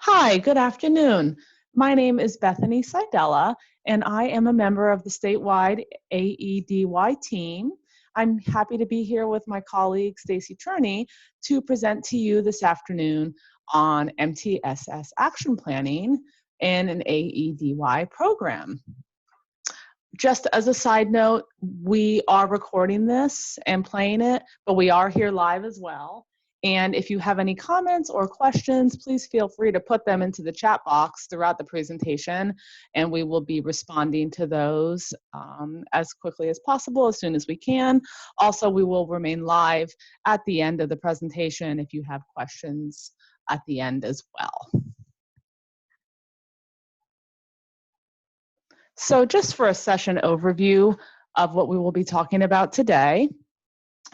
Hi, good afternoon. My name is Bethany Seidella, and I am a member of the statewide AEDY team. I'm happy to be here with my colleague, Stacy Turney, to present to you this afternoon on MTSS action planning and an AEDY program. Just as a side note, we are recording this and playing it, but we are here live as well. And if you have any comments or questions, please feel free to put them into the chat box throughout the presentation, and we will be responding to those as quickly as possible, as soon as we can. Also, we will remain live at the end of the presentation if you have questions at the end as well. So just for a session overview of what we will be talking about today,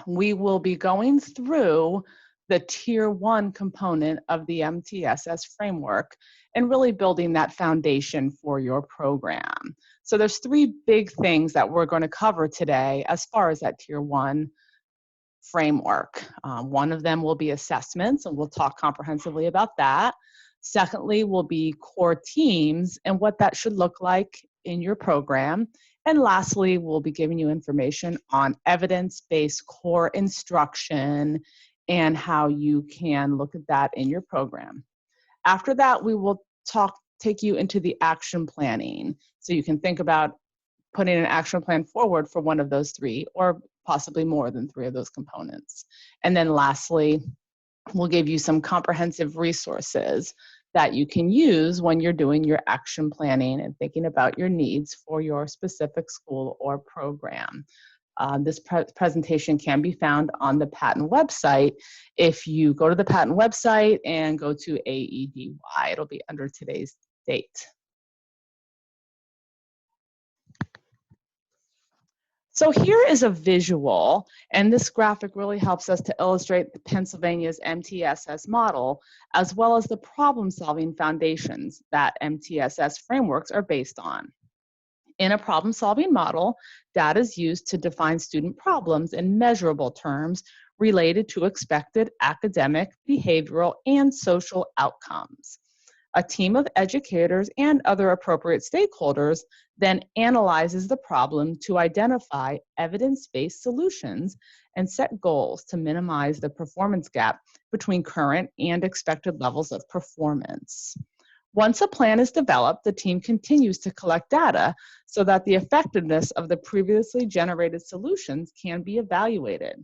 we will be going through the Tier 1 component of the MTSS framework and really building that foundation for your program. So there's three big things that we're going to cover today as far as that Tier 1 framework. One of them will be assessments, and we'll talk comprehensively about that. Secondly, will be core teams and what that should look like in your program. And lastly, we'll be giving you information on evidence-based core instruction and how you can look at that in your program. After that, we will take you into the action planning. So you can think about putting an action plan forward for one of those three, or possibly more than three of those components. And then lastly, we'll give you some comprehensive resources that you can use when you're doing your action planning and thinking about your needs for your specific school or program. This presentation can be found on the patent website. If you go to the patent website and go to AEDY, it'll be under today's date. So here is a visual, and this graphic really helps us to illustrate Pennsylvania's MTSS model, as well as the problem-solving foundations that MTSS frameworks are based on. In a problem-solving model, data is used to define student problems in measurable terms related to expected academic, behavioral, and social outcomes. A team of educators and other appropriate stakeholders then analyzes the problem to identify evidence-based solutions and set goals to minimize the performance gap between current and expected levels of performance. Once a plan is developed, the team continues to collect data so that the effectiveness of the previously generated solutions can be evaluated.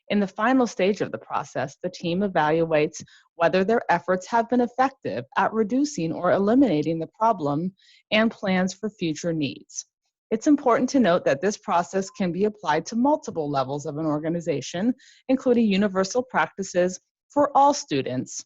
In the final stage of the process, the team evaluates whether their efforts have been effective at reducing or eliminating the problem and plans for future needs. It's important to note that this process can be applied to multiple levels of an organization, including universal practices for all students,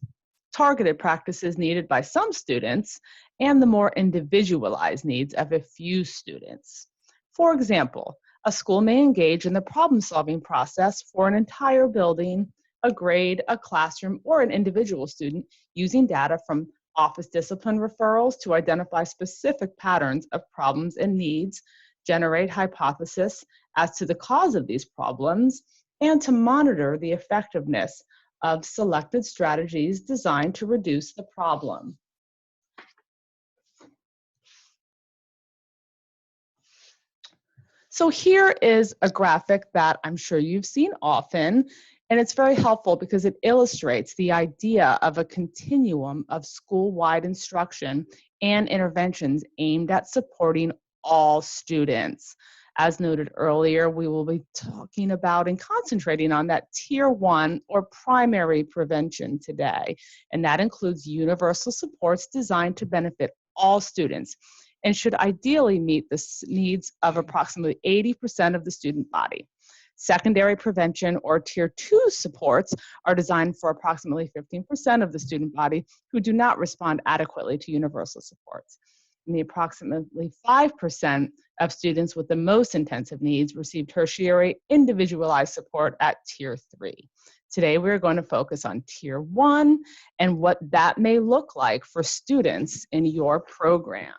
targeted practices needed by some students, and the more individualized needs of a few students. For example, a school may engage in the problem-solving process for an entire building, a grade, a classroom, or an individual student using data from office discipline referrals to identify specific patterns of problems and needs, generate hypotheses as to the cause of these problems, and to monitor the effectiveness of selected strategies designed to reduce the problem. So here is a graphic that I'm sure you've seen often, and it's very helpful because it illustrates the idea of a continuum of school-wide instruction and interventions aimed at supporting all students. As noted earlier, we will be talking about and concentrating on that Tier 1 or primary prevention today, and that includes universal supports designed to benefit all students and should ideally meet the needs of approximately 80% of the student body. Secondary prevention or Tier 2 supports are designed for approximately 15% of the student body who do not respond adequately to universal supports. And the approximately 5% of students with the most intensive needs receive tertiary individualized support at Tier 3. Today, we're going to focus on Tier 1 and what that may look like for students in your program.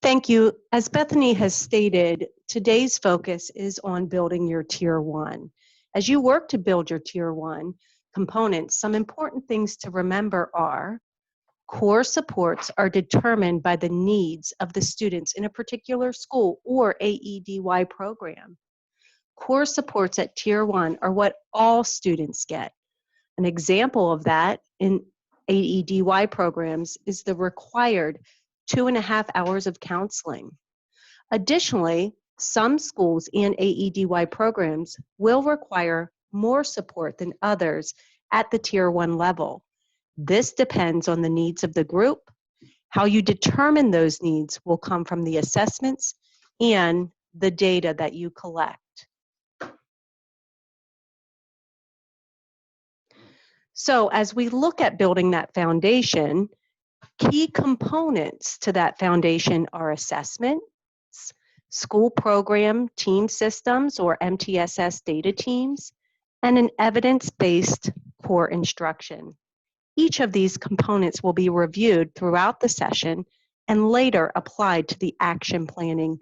Thank you. As Bethany has stated, today's focus is on building your Tier 1. As you work to build your Tier 1, components, some important things to remember are core supports are determined by the needs of the students in a particular school or AEDY program. Core supports at Tier 1 are what all students get. An example of that in AEDY programs is the required 2.5 hours of counseling. Additionally, some schools and AEDY programs will require more support than others at the Tier 1 level. This depends on the needs of the group. How you determine those needs will come from the assessments and the data that you collect. So as we look at building that foundation, key components to that foundation are assessments, school program team systems or MTSS data teams, and an evidence-based core instruction. Each of these components will be reviewed throughout the session and later applied to the action planning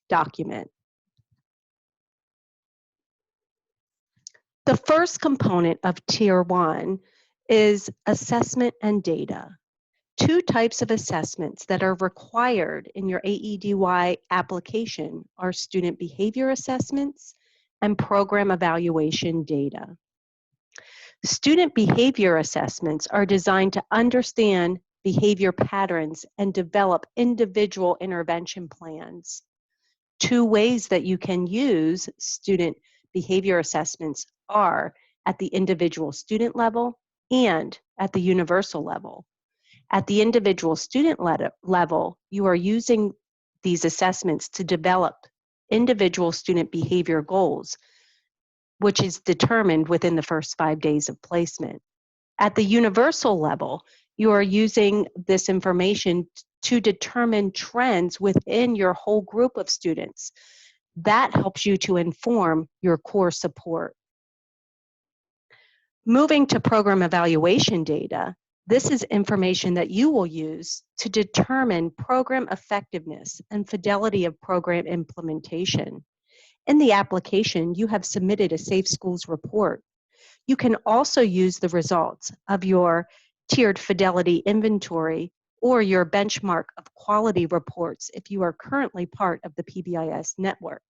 document. The first component of Tier 1 is assessment and data. Two types of assessments that are required in your AEDY application are student behavior assessments and program evaluation data. Student behavior assessments are designed to understand behavior patterns and develop individual intervention plans. Two ways that you can use student behavior assessments are at the individual student level and at the universal level. At the individual student level, you are using these assessments to develop individual student behavior goals, which is determined within the first 5 days of placement. At the universal level, you are using this information to determine trends within your whole group of students. That helps you to inform your core support. Moving to program evaluation data, this is information that you will use to determine program effectiveness and fidelity of program implementation. In the application, you have submitted a Safe Schools report. You can also use the results of your tiered fidelity inventory or your benchmark of quality reports if you are currently part of the PBIS network.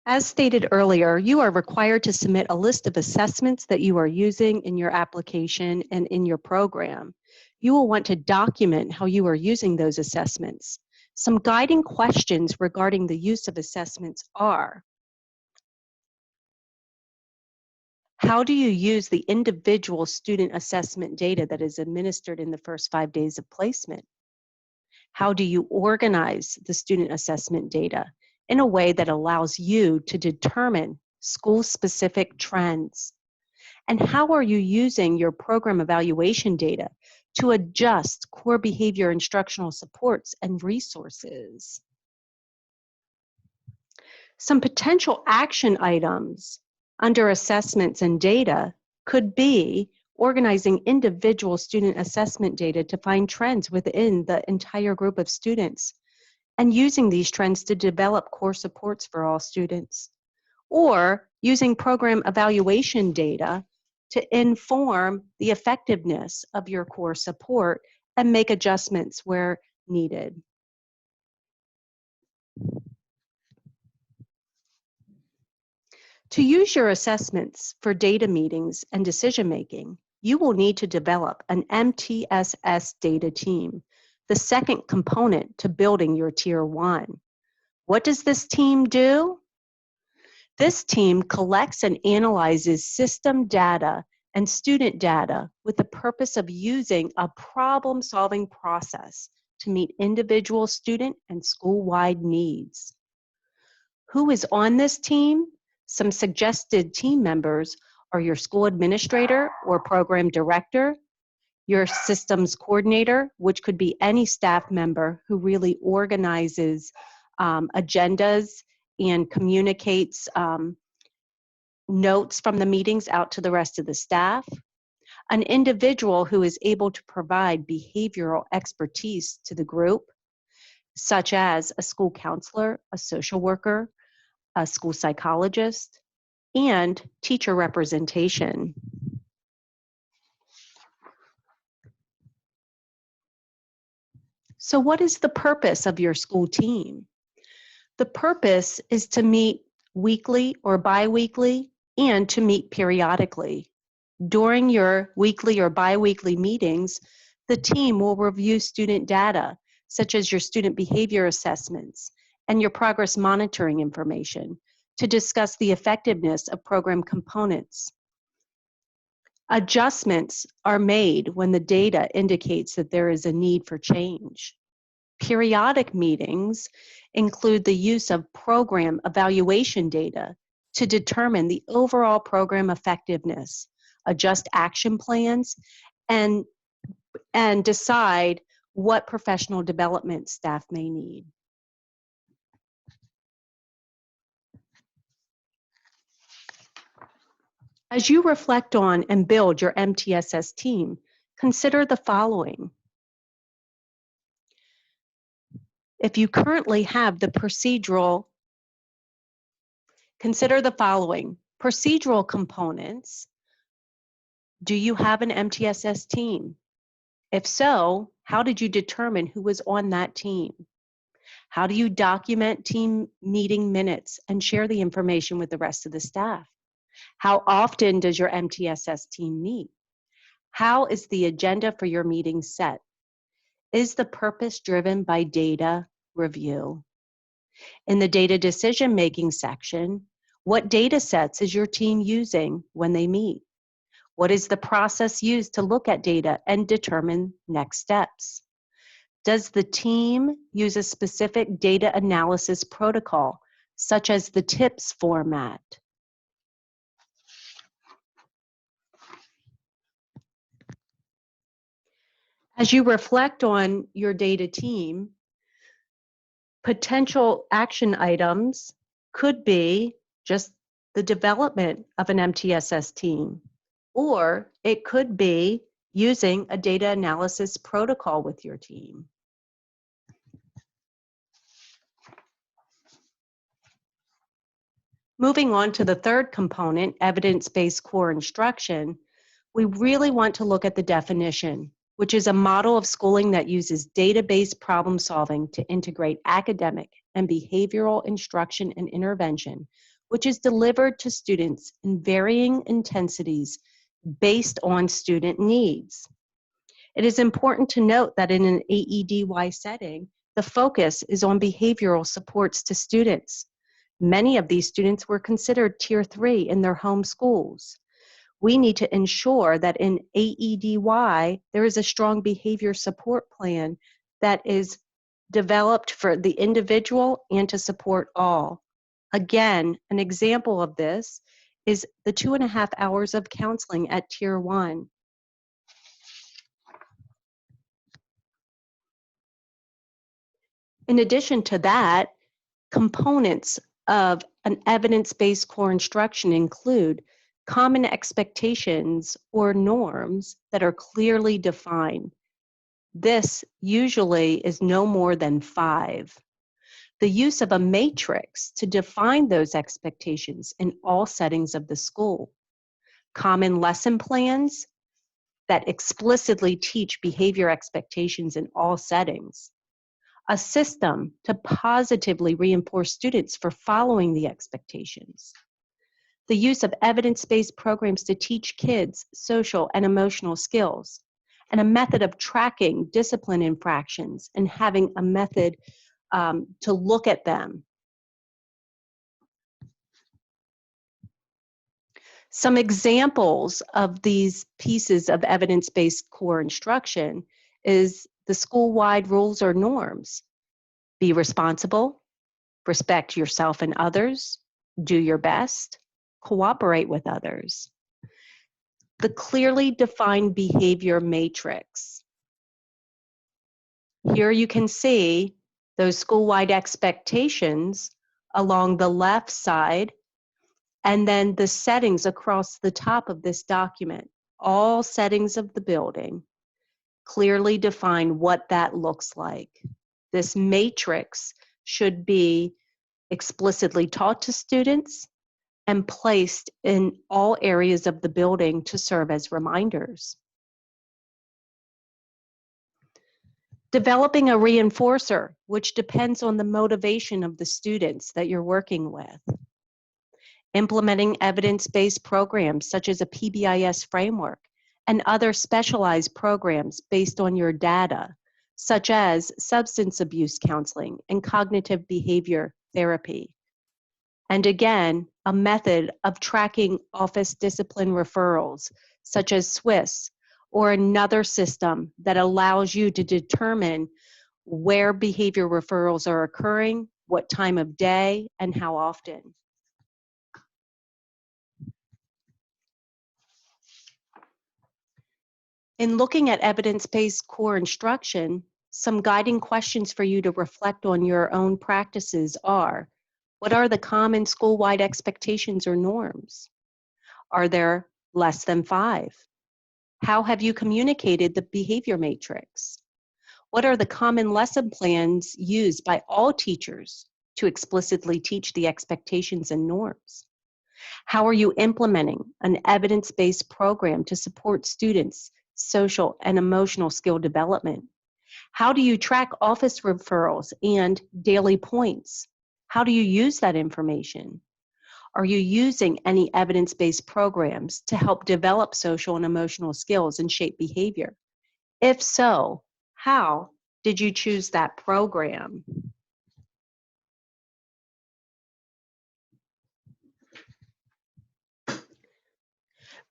As stated earlier, you are required to submit a list of assessments that you are using in your application and in your program. You will want to document how you are using those assessments. Some guiding questions regarding the use of assessments are: how do you use the individual student assessment data that is administered in the first 5 days of placement? How do you organize the student assessment data in a way that allows you to determine school-specific trends? And how are you using your program evaluation data to adjust core behavior instructional supports and resources? Some potential action items under assessments and data could be organizing individual student assessment data to find trends within the entire group of students and using these trends to develop core supports for all students, or using program evaluation data to inform the effectiveness of your core support and make adjustments where needed. To use your assessments for data meetings and decision making, you will need to develop an MTSS data team, the second component to building your Tier 1. What does this team do? This team collects and analyzes system data and student data with the purpose of using a problem-solving process to meet individual student and school-wide needs. Who is on this team? Some suggested team members are your school administrator or program director, your systems coordinator, which could be any staff member who really organizes agendas and communicates notes from the meetings out to the rest of the staff. An individual who is able to provide behavioral expertise to the group, such as a school counselor, a social worker, a school psychologist, and teacher representation. So what is the purpose of your school team? The purpose is to meet weekly or biweekly and to meet periodically. During your weekly or biweekly meetings, the team will review student data, such as your student behavior assessments and your progress monitoring information, to discuss the effectiveness of program components. Adjustments are made when the data indicates that there is a need for change. Periodic meetings include the use of program evaluation data to determine the overall program effectiveness, adjust action plans, and decide what professional development staff may need. As you reflect on and build your MTSS team, consider the following. If you currently have the consider the following. Procedural components. Do you have an MTSS team? If so, how did you determine who was on that team? How do you document team meeting minutes and share the information with the rest of the staff? How often does your MTSS team meet? How is the agenda for your meeting set? Is the purpose driven by data review? In the data decision-making section, what data sets is your team using when they meet? What is the process used to look at data and determine next steps? Does the team use a specific data analysis protocol, such as the TIPS format? As you reflect on your data team, potential action items could be just the development of an MTSS team, or it could be using a data analysis protocol with your team. Moving on to the third component, evidence-based core instruction, we really want to look at the definition, which is a model of schooling that uses data-based problem solving to integrate academic and behavioral instruction and intervention, which is delivered to students in varying intensities based on student needs. It is important to note that in an AEDY setting, the focus is on behavioral supports to students. Many of these students were considered Tier 3 in their home schools. We need to ensure that in AEDY, there is a strong behavior support plan that is developed for the individual and to support all. Again, an example of this is the 2.5 hours of counseling at Tier 1. In addition to that, components of an evidence-based core instruction include common expectations or norms that are clearly defined. This usually is no more than 5. The use of a matrix to define those expectations in all settings of the school. Common lesson plans that explicitly teach behavior expectations in all settings. A system to positively reinforce students for following the expectations. The use of evidence-based programs to teach kids social and emotional skills, and a method of tracking discipline infractions and having a method to look at them. Some examples of these pieces of evidence-based core instruction is the school-wide rules or norms. Be responsible, respect yourself and others, do your best, cooperate with others. The clearly defined behavior matrix. Here you can see those school-wide expectations along the left side, and then the settings across the top of this document. all settings of the building, clearly define what that looks like. This matrix should be explicitly taught to students and placed in all areas of the building to serve as reminders. Developing a reinforcer, which depends on the motivation of the students that you're working with. Implementing evidence-based programs such as a PBIS framework and other specialized programs based on your data, such as substance abuse counseling and cognitive behavior therapy. And again, a method of tracking office discipline referrals, such as SWIS, or another system that allows you to determine where behavior referrals are occurring, what time of day, and how often. In looking at evidence-based core instruction, some guiding questions for you to reflect on your own practices are: what are the common school-wide expectations or norms? Are there less than 5? How have you communicated the behavior matrix? What are the common lesson plans used by all teachers to explicitly teach the expectations and norms? How are you implementing an evidence-based program to support students' social and emotional skill development? How do you track office referrals and daily points? How do you use that information? Are you using any evidence-based programs to help develop social and emotional skills and shape behavior? If so, how did you choose that program?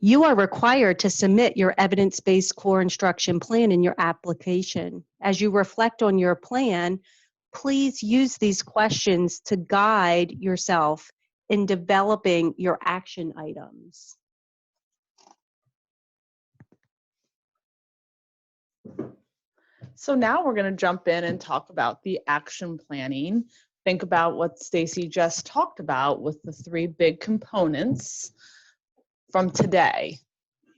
You are required to submit your evidence-based core instruction plan in your application. As you reflect on your plan, please use these questions to guide yourself in developing your action items. So now we're going to jump in and talk about the action planning. Think about what Stacy just talked about with the 3 big components from today.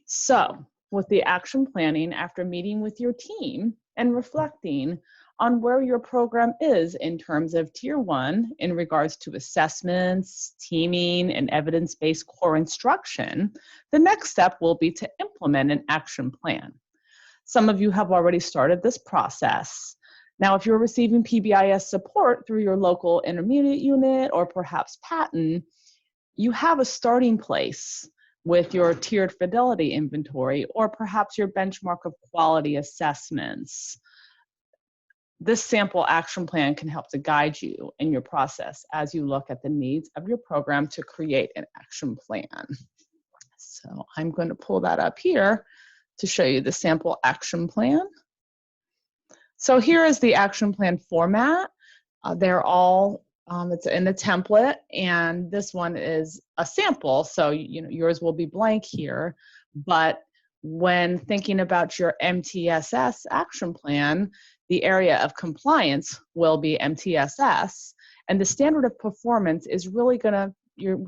So with the action planning, after meeting with your team and reflecting on where your program is in terms of Tier 1 in regards to assessments, teaming, and evidence-based core instruction, the next step will be to implement an action plan. Some of you have already started this process. Now, if you're receiving PBIS support through your local intermediate unit or perhaps Patton, you have a starting place with your tiered fidelity inventory or perhaps your benchmark of quality assessments. This sample action plan can help to guide you in your process as you look at the needs of your program to create an action plan. So I'm going to pull that up here to show you the sample action plan. So here is the action plan format. They're all, it's in a template, and this one is a sample, so yours will be blank here. But when thinking about your MTSS action plan, the area of compliance will be MTSS, and the standard of performance is really going to,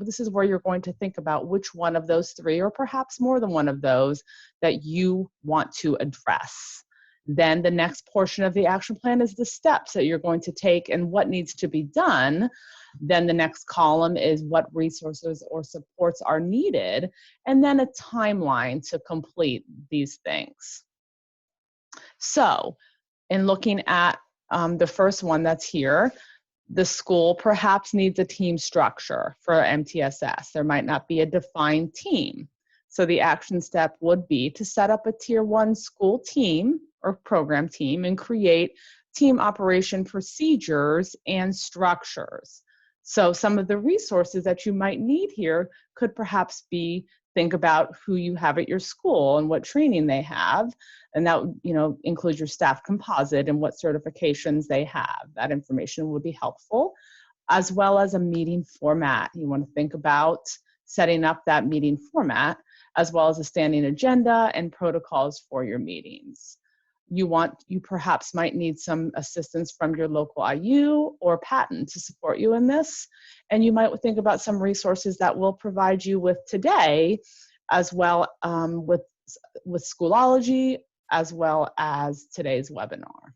this is where you're going to think about which one of those 3, or perhaps more than one of those, that you want to address. Then the next portion of the action plan is the steps that you're going to take and what needs to be done. Then the next column is what resources or supports are needed, and then a timeline to complete these things. So in looking at the first one that's here, the school perhaps needs a team structure for MTSS. There might not be a defined team. So the action step would be to set up a Tier 1 school team or program team and create team operation procedures and structures. So some of the resources that you might need here could perhaps be, think about who you have at your school and what training they have. And that would, include your staff composite and what certifications they have. That information would be helpful, as well as a meeting format. You want to think about setting up that meeting format, as well as a standing agenda and protocols for your meetings. You perhaps might need some assistance from your local IU or Patton to support you in this. And you might think about some resources that we'll provide you with today, as well with with Schoolology as well as today's webinar.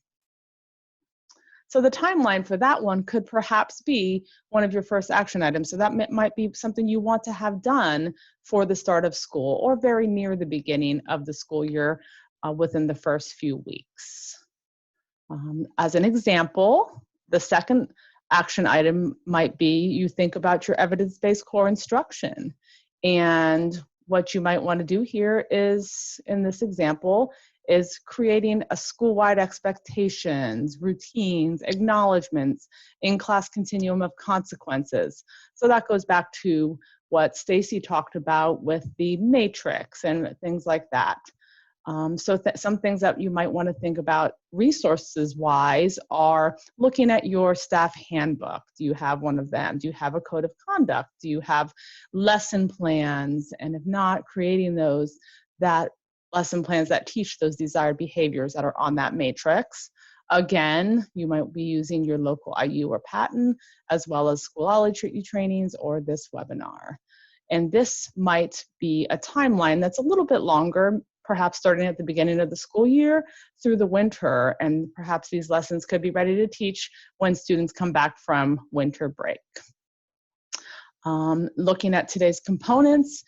So the timeline for that one could perhaps be one of your first action items. So that might be something you want to have done for the start of school or very near the beginning of the school year within the first few weeks. As an example, the second action item might be you think about your evidence-based core instruction. And what you might want to do here is, in this example, is creating a school-wide expectations, routines, acknowledgements, in-class continuum of consequences. So that goes back to what Stacy talked about with the matrix and things like that. Some things that you might want to think about resources-wise are looking at your staff handbook. Do you have one of them? Do you have a code of conduct? Do you have lesson plans? And if not, creating those lesson plans that teach those desired behaviors that are on that matrix. Again, you might be using your local IU or patent, as well as Schoolology trainings or this webinar. And this might be a timeline that's a little bit longer, perhaps starting at the beginning of the school year through the winter, and perhaps these lessons could be ready to teach when students come back from winter break. Looking at today's components,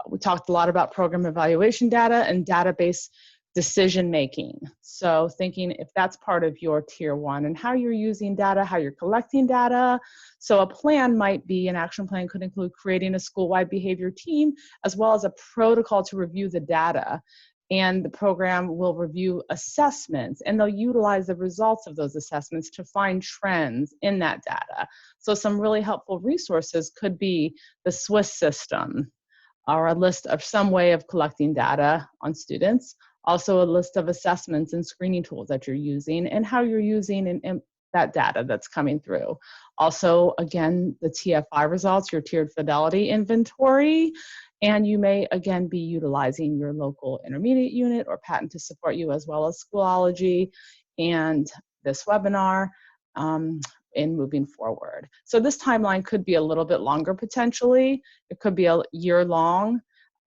we talked a lot about program evaluation data and database decision making. So thinking if that's part of your tier 1 and how you're using data, how you're collecting data. So a plan might be, an action plan could include creating a school-wide behavior team as well as a protocol to review the data. And the program will review assessments, and they'll utilize the results of those assessments to find trends in that data. So some really helpful resources could be the Swiss system, or a list of some way of collecting data on students. Also a list of assessments and screening tools that you're using and how you're using that data that's coming through. Also, again, the TFI results, your tiered fidelity inventory, and you may, again, be utilizing your local intermediate unit or patent to support you, as well as Schoolology and this webinar in moving forward. So this timeline could be a little bit longer potentially. It could be a year long,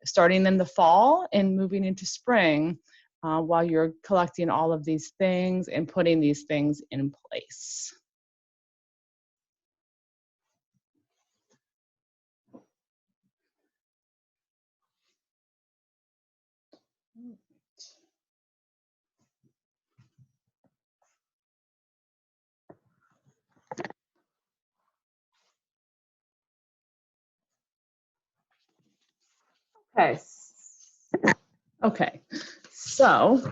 starting in the fall and moving into spring while you're collecting all of these things and putting these things in place. Okay, so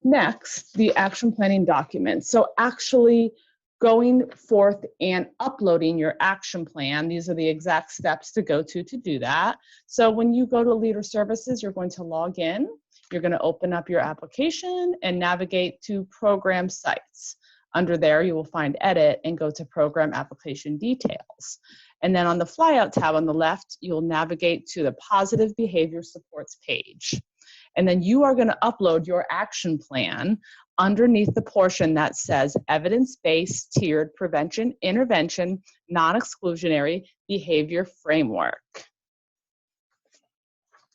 next, the action planning document. So actually going forth and uploading your action plan, these are the exact steps to go to do that. So when you go to Leader Services, you're going to log in, you're going to open up your application and navigate to Program Sites. Under there, you will find Edit and go to Program Application Details. And then on the flyout tab on the left, you'll navigate to the Positive Behavior Supports page. And then you are going to upload your action plan underneath the portion that says Evidence-Based Tiered Prevention Intervention Non-Exclusionary Behavior Framework.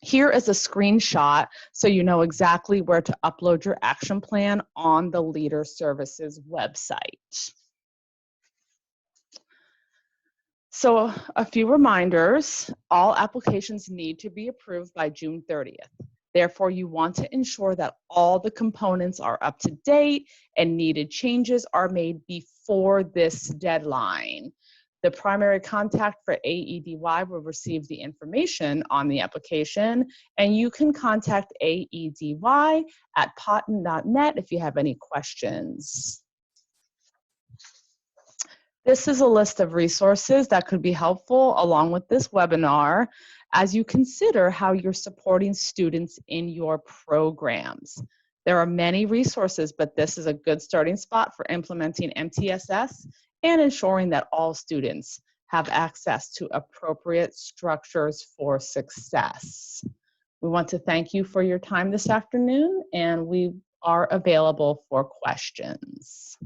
Here is a screenshot so you know exactly where to upload your action plan on the Leader Services website. So a few reminders, all applications need to be approved by June 30th. Therefore, you want to ensure that all the components are up to date and needed changes are made before this deadline. The primary contact for AEDY will receive the information on the application, and you can contact AEDY at patent.net if you have any questions. This is a list of resources that could be helpful along with this webinar as you consider how you're supporting students in your programs. There are many resources, but this is a good starting spot for implementing MTSS and ensuring that all students have access to appropriate structures for success. We want to thank you for your time this afternoon, and we are available for questions.